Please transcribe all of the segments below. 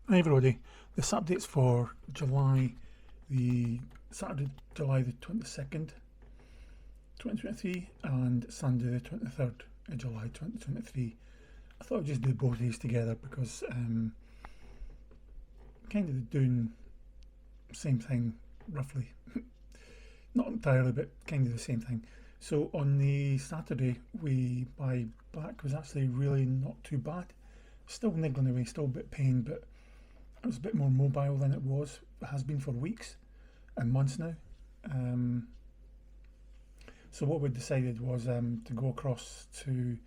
Hi everybody, this update's for Saturday, July the 22nd, 2023 and Sunday the 23rd of July 2023. I thought I'd just do both of these together because kind of doing the same thing roughly. Not entirely, but kind of the same thing. So on the Saturday, my back was actually really not too bad. Still niggling away, still a bit pain, but it was a bit more mobile than it has been for weeks and months now. Um, so what we decided was to go across to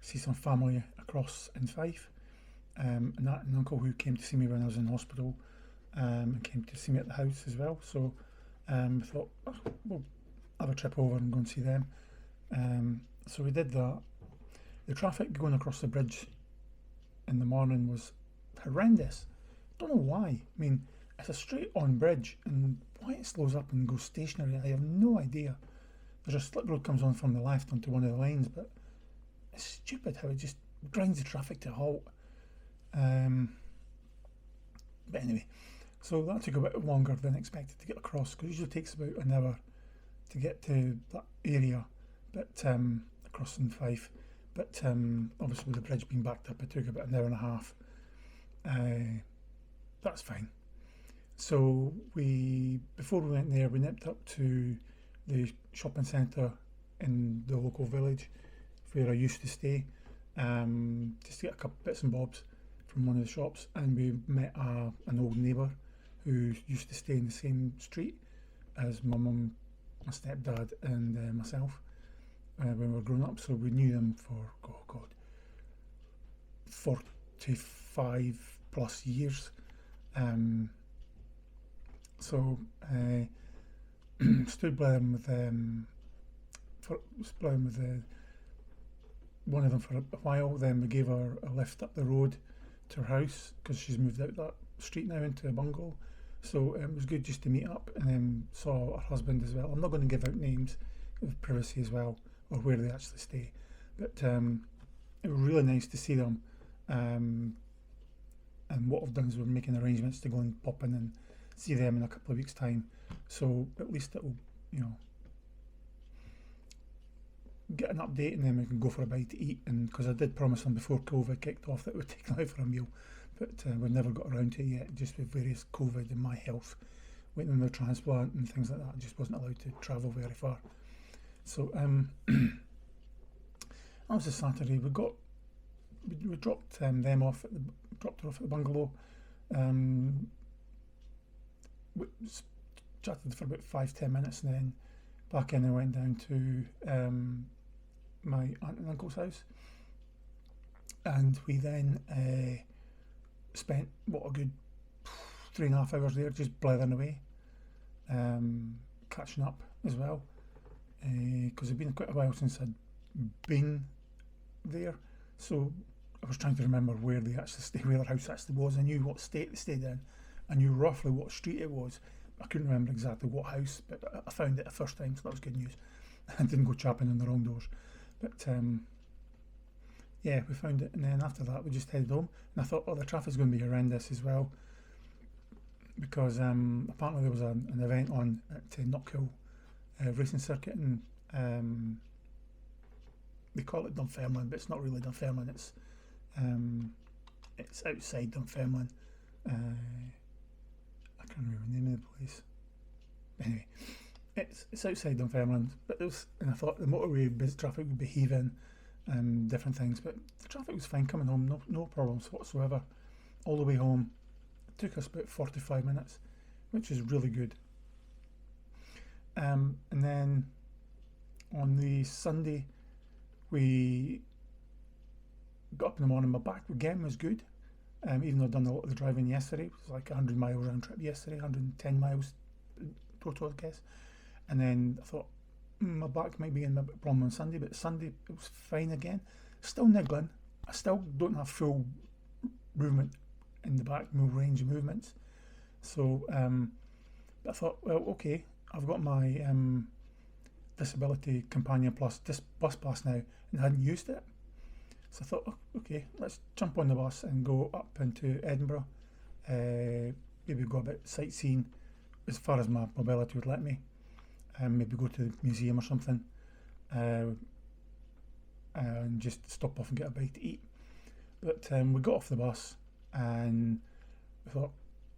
see some family across in Fife. And that an uncle who came to see me when I was in hospital and came to see me at the house as well. So we thought, "Oh, we'll have a trip over and go and see them." So we did that. The traffic going across the bridge in the morning was horrendous. Don't know why. I mean, it's a straight on bridge, and why it slows up and goes stationary, I have no idea. There's a slip road comes on from the left onto one of the lanes, but it's stupid how it just grinds the traffic to a halt. But anyway, so that took a bit longer than expected to get across, because it usually takes about an hour to get to that area, but across in Fife. But obviously with the bridge being backed up, it took about an hour and a half. That's fine. So before we went there, we nipped up to the shopping centre in the local village where I used to stay, just to get a couple bits and bobs from one of the shops, and we met an old neighbour who used to stay in the same street as my mum, my stepdad, and myself when we were growing up. So we knew them for 45 plus years. So stood by them with one of them for a while. Then we gave her a lift up the road to her house because she's moved out that street now into a bungalow. So it was good just to meet up, and then saw her husband as well. I'm not going to give out names of privacy as well, or where they actually stay, but it was really nice to see them. And what I've done is we're making arrangements to go and pop in and see them in a couple of weeks' time. So at least it will, get an update, and then we can go for a bite to eat. And because I did promise them before COVID kicked off that we'd take them out for a meal, but we've never got around to it yet, just with various COVID and my health, waiting on the transplant and things like that. I just wasn't allowed to travel very far. So that was a Saturday. We dropped them off dropped her off at the bungalow. We chatted for about 5-10 minutes, and then back in and went down to my aunt and uncle's house, and we then spent a good 3.5 hours there just blithering away, catching up as well, because it'd been quite a while since I'd been there. So I was trying to remember where their house actually was. I knew what state they stayed in. I knew roughly what street it was. I couldn't remember exactly what house, but I found it the first time, so that was good news. I didn't go chapping on the wrong doors. But yeah, we found it, and then after that we just headed home. And I thought, the traffic's going to be horrendous as well, because apparently there was an event on at Knockhill racing circuit, and they call it Dunfermline, but it's not really Dunfermline. It's outside Dunfermline. I can't remember the name of the place. Anyway, it's outside Dunfermline, and I thought the motorway traffic would be heaving and different things, but the traffic was fine coming home, no problems whatsoever. All the way home, it took us about 45 minutes, which is really good. And then on the Sunday, we got up in the morning. My back again was good, even though I'd done a lot of the driving yesterday. It was like 100 mile round trip yesterday, 110 miles total, I guess. And then I thought my back might be in a problem on Sunday, but Sunday it was fine again. Still niggling. I still don't have full movement in the back, no range of movements. So but I thought, well, okay, I've got my Disability Companion Plus bus pass now, and I hadn't used it. So I thought, okay, let's jump on the bus and go up into Edinburgh maybe go a bit sightseeing as far as my mobility would let me, and maybe go to the museum or something, and just stop off and get a bite to eat. But we got off the bus and we thought,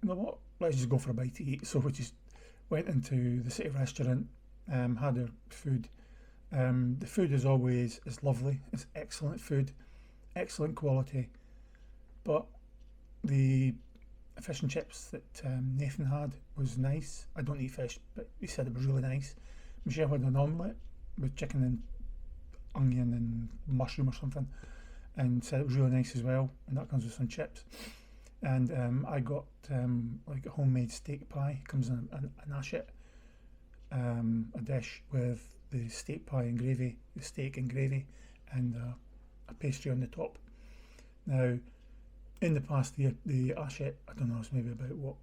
you know what, let's just go for a bite to eat. So we just went into the city restaurant, had our food. The food as always is lovely, it's excellent food, excellent quality, but the fish and chips that Nathan had was nice. I don't eat fish, but he said it was really nice. Michelle had an omelette with chicken and onion and mushroom or something, and said it was really nice as well, and that comes with some chips. And I got like a homemade steak pie. It comes in an ashet, a dish with the steak pie and gravy, the steak and gravy, and a pastry on the top. Now, in the past, the ashet, I don't know, it's maybe about what,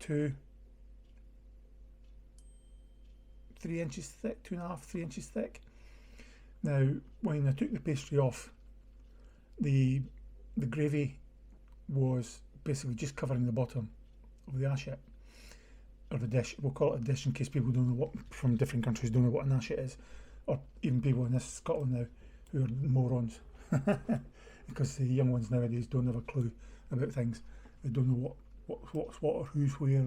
3 inches thick, 2.5, 3 inches thick. Now, when I took the pastry off, the gravy was basically just covering the bottom of the ashet, or the dish. We'll call it a dish in case people don't know what, from different countries, don't know what an ashet is, or even people in this Scotland now who are morons, because the young ones nowadays don't have a clue about things. They don't know what's what, or who's where,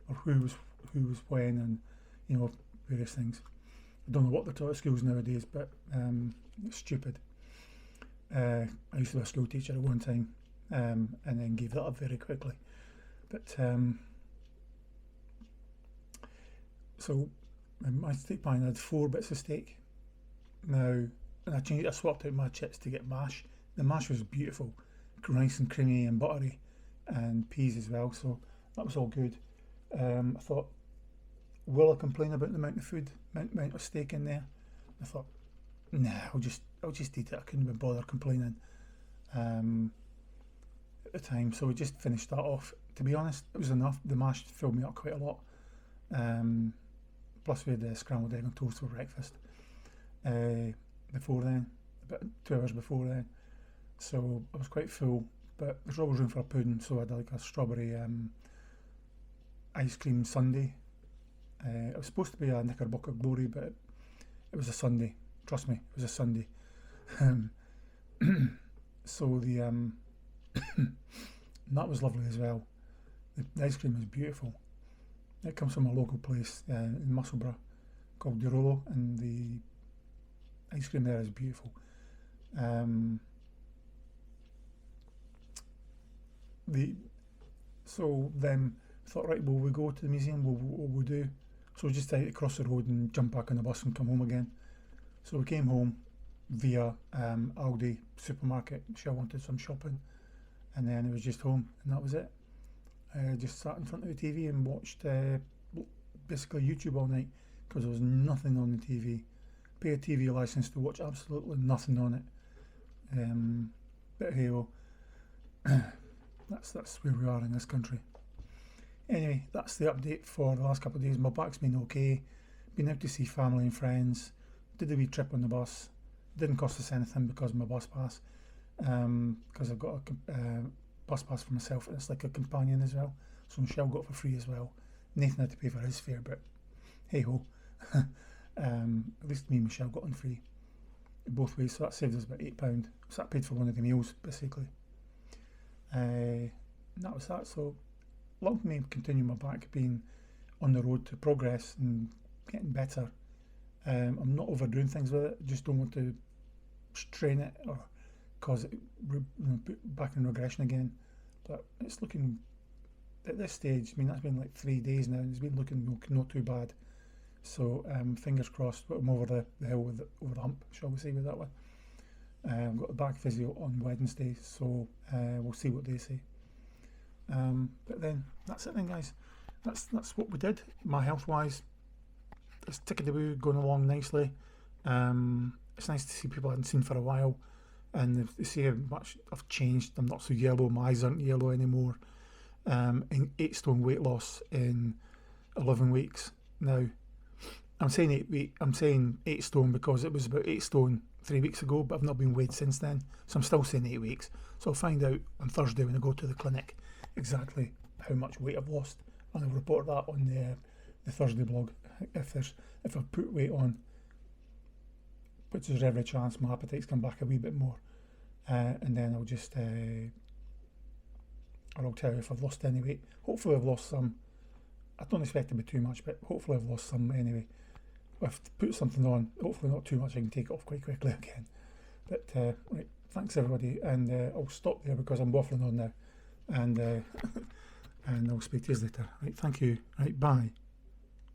or who was when, and you know, various things. I don't know what they're taught at schools nowadays, but it's stupid. I used to be a school teacher at one time, and then gave that up very quickly. But so my steak pie had 4 bits of steak. Now, and I swapped out my chips to get mash. The mash was beautiful, nice and creamy and buttery, and peas as well. So that was all good. I thought, will I complain about the amount of food, amount of steak in there? I thought, nah, I'll just eat it. I couldn't be bothered complaining at the time. So we just finished that off. To be honest, it was enough. The mash filled me up quite a lot. Plus we had scrambled egg and toast for breakfast before then, about 2 hours before then. So I was quite full, but there's always room for a pudding, so I had like a strawberry ice cream sundae. It was supposed to be a Knickerbocker Glory, but it was a sundae. Trust me, it was a sundae. So the that was lovely as well. The ice cream was beautiful. It comes from a local place in Musselburgh called Di Rollo, and the ice cream there is beautiful. So then I thought, right, will we go to the museum? What we'll do? So we just decided to cross the road and jump back on the bus and come home again. So we came home via Aldi supermarket. Michelle wanted some shopping, and then it was just home, and that was it. Just sat in front of the TV and watched basically YouTube all night, because there was nothing on the TV. Pay a TV license to watch absolutely nothing on it. But hey, well, that's where we are in this country. Anyway, that's the update for the last couple of days. My back's been okay. Been out to see family and friends. Did a wee trip on the bus. Didn't cost us anything because of my bus pass. Because I've got a bus pass for myself, and it's like a companion as well. So Michelle got it for free as well. Nathan had to pay for his fare, but hey ho. At least me and Michelle got on free both ways, so that saved us about £8. So that paid for one of the meals basically. And that was that. So long may continue my back being on the road to progress and getting better. I'm not overdoing things with it. Just don't want to strain it or cause it back in regression again. But it's looking, at this stage, I mean, that's been like 3 days now, and it's been looking not too bad. So fingers crossed, but I'm over the hill over the hump, shall we say, with that one. I've got a back physio on Wednesday, so we'll see what they say. But then that's it then, guys. That's what we did. My health wise, it's tickety-boo, going along nicely. It's nice to see people I hadn't seen for a while, and they see how much I've changed. I'm not so yellow, my eyes aren't yellow anymore. In 8 stone weight loss in 11 weeks. Now, I'm saying 8 stone because it was about 8 stone 3 weeks ago, but I've not been weighed since then, so I'm still saying 8 weeks. So I'll find out on Thursday when I go to the clinic exactly how much weight I've lost, and I'll report that on the Thursday blog if I've put weight on, which there's every chance my appetite's come back a wee bit more, and then I'll just or I'll tell you if I've lost any weight. Hopefully I've lost some. I don't expect it to be too much, but hopefully I've lost some anyway. If I've put something on, hopefully not too much, I can take it off quite quickly again. But right, thanks everybody, and I'll stop there because I'm waffling on now, and and I'll speak to you later. Right, thank you. Right, bye.